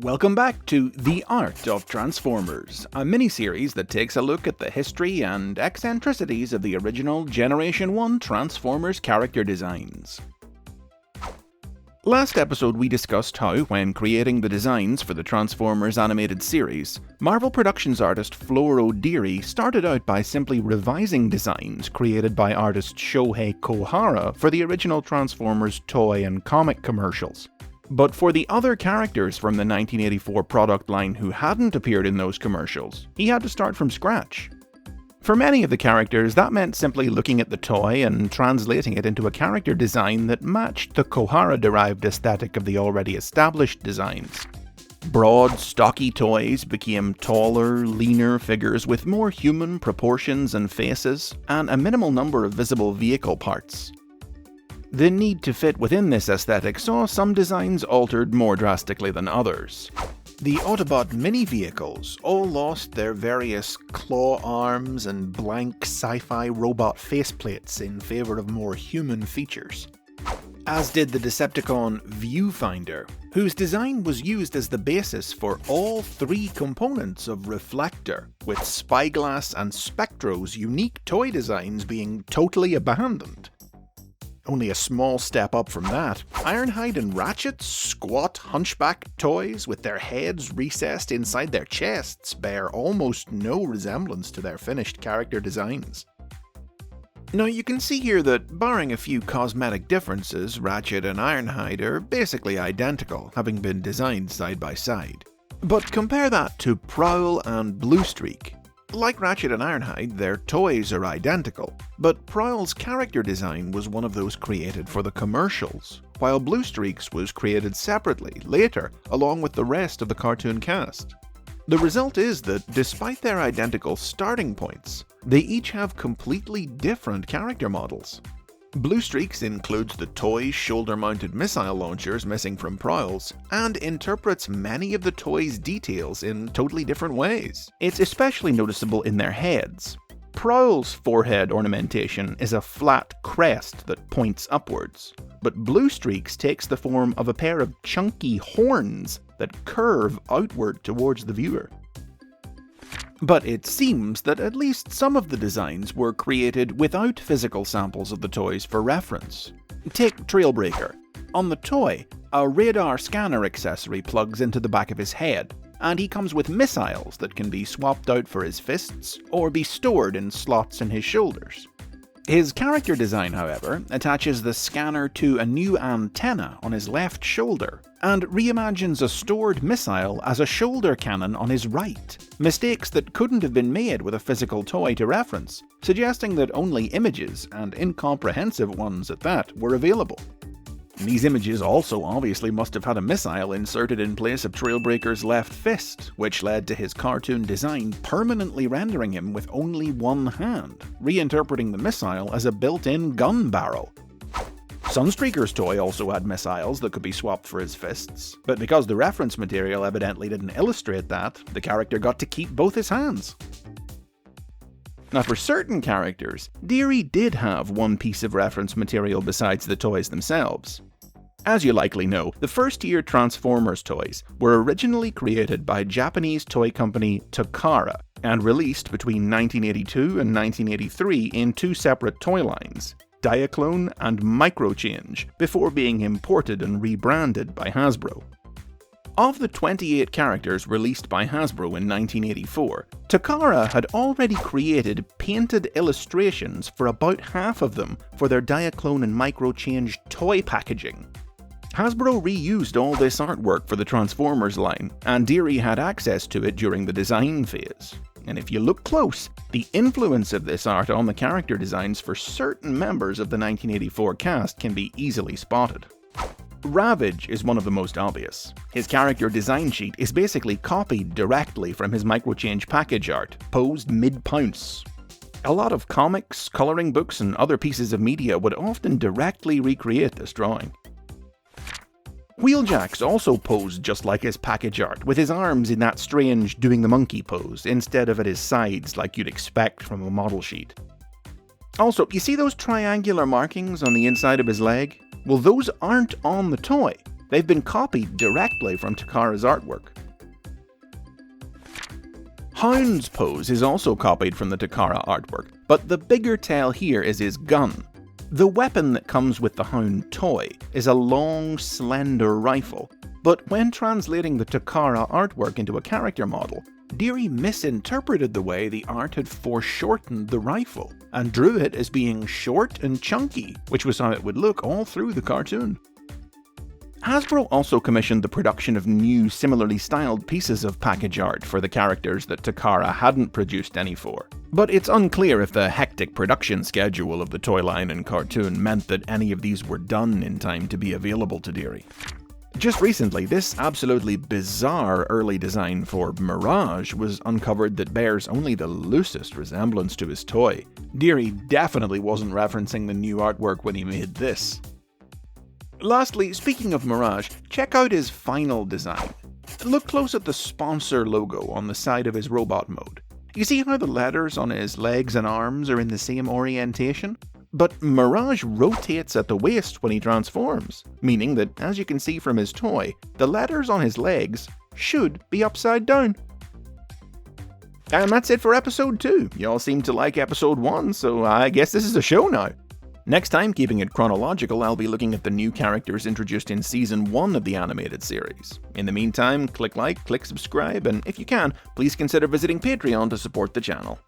Welcome back to The Art of Transformers, a mini-series that takes a look at the history and eccentricities of the original Generation 1 Transformers character designs. Last episode we discussed how, when creating the designs for the Transformers animated series, Marvel Productions artist Floro Deary started out by simply revising designs created by artist Shohei Kohara for the original Transformers toy and comic commercials. But for the other characters from the 1984 product line who hadn't appeared in those commercials, he had to start from scratch. For many of the characters, that meant simply looking at the toy and translating it into a character design that matched the Kohara-derived aesthetic of the already established designs. Broad, stocky toys became taller, leaner figures with more human proportions and faces, and a minimal number of visible vehicle parts. The need to fit within this aesthetic saw some designs altered more drastically than others. The Autobot mini-vehicles all lost their various claw arms and blank sci-fi robot faceplates in favour of more human features. As did the Decepticon Viewfinder, whose design was used as the basis for all three components of Reflector, with Spyglass and Spectro's unique toy designs being totally abandoned. Only a small step up from that, Ironhide and Ratchet's squat hunchback toys with their heads recessed inside their chests bear almost no resemblance to their finished character designs. Now you can see here that, barring a few cosmetic differences, Ratchet and Ironhide are basically identical, having been designed side by side. But compare that to Prowl and Bluestreak. Like Ratchet and Ironhide, their toys are identical, but Prowl's character design was one of those created for the commercials, while Bluestreak's was created separately, later, along with the rest of the cartoon cast. The result is that, despite their identical starting points, they each have completely different character models. Bluestreak's includes the toy's shoulder-mounted missile launchers missing from Prowl's, and interprets many of the toy's details in totally different ways. It's especially noticeable in their heads. Prowl's forehead ornamentation is a flat crest that points upwards, but Bluestreak's takes the form of a pair of chunky horns that curve outward towards the viewer. But it seems that at least some of the designs were created without physical samples of the toys for reference. Take Trailbreaker. On the toy, a radar scanner accessory plugs into the back of his head, and he comes with missiles that can be swapped out for his fists or be stored in slots in his shoulders. His character design, however, attaches the scanner to a new antenna on his left shoulder, and reimagines a stored missile as a shoulder cannon on his right, mistakes that couldn't have been made with a physical toy to reference, suggesting that only images, and incomprehensive ones at that, were available. These images also obviously must have had a missile inserted in place of Trailbreaker's left fist, which led to his cartoon design permanently rendering him with only one hand, reinterpreting the missile as a built-in gun barrel. Sunstreaker's toy also had missiles that could be swapped for his fists, but because the reference material evidently didn't illustrate that, the character got to keep both his hands. Now for certain characters, Deary did have one piece of reference material besides the toys themselves. As you likely know, the first-year Transformers toys were originally created by Japanese toy company Takara, and released between 1982 and 1983 in two separate toy lines, Diaclone and Microchange, before being imported and rebranded by Hasbro. Of the 28 characters released by Hasbro in 1984, Takara had already created painted illustrations for about half of them for their Diaclone and Microchange toy packaging. Hasbro reused all this artwork for the Transformers line, and Deary had access to it during the design phase. And if you look close, the influence of this art on the character designs for certain members of the 1984 cast can be easily spotted. Ravage is one of the most obvious. His character design sheet is basically copied directly from his Microchange package art, posed mid-pounce. A lot of comics, colouring books, and other pieces of media would often directly recreate this drawing. Wheeljack's also posed just like his package art, with his arms in that strange doing the monkey pose, instead of at his sides like you'd expect from a model sheet. Also, you see those triangular markings on the inside of his leg? Well, those aren't on the toy. They've been copied directly from Takara's artwork. Hound's pose is also copied from the Takara artwork, but the bigger tell here is his gun. The weapon that comes with the Hound toy is a long, slender rifle, but when translating the Takara artwork into a character model, Deary misinterpreted the way the art had foreshortened the rifle, and drew it as being short and chunky, which was how it would look all through the cartoon. Hasbro also commissioned the production of new, similarly styled pieces of package art for the characters that Takara hadn't produced any for, but it's unclear if the hectic production schedule of the toy line and cartoon meant that any of these were done in time to be available to Deary. Just recently, this absolutely bizarre early design for Mirage was uncovered that bears only the loosest resemblance to his toy. Deary definitely wasn't referencing the new artwork when he made this. Lastly, speaking of Mirage, check out his final design. Look close at the sponsor logo on the side of his robot mode. You see how the letters on his legs and arms are in the same orientation? But Mirage rotates at the waist when he transforms, meaning that, as you can see from his toy, the letters on his legs should be upside down. And that's it for episode 2. Y'all seem to like episode 1, so I guess this is a show now. Next time, keeping it chronological, I'll be looking at the new characters introduced in Season 1 of the animated series. In the meantime, click like, click subscribe, and if you can, please consider visiting Patreon to support the channel.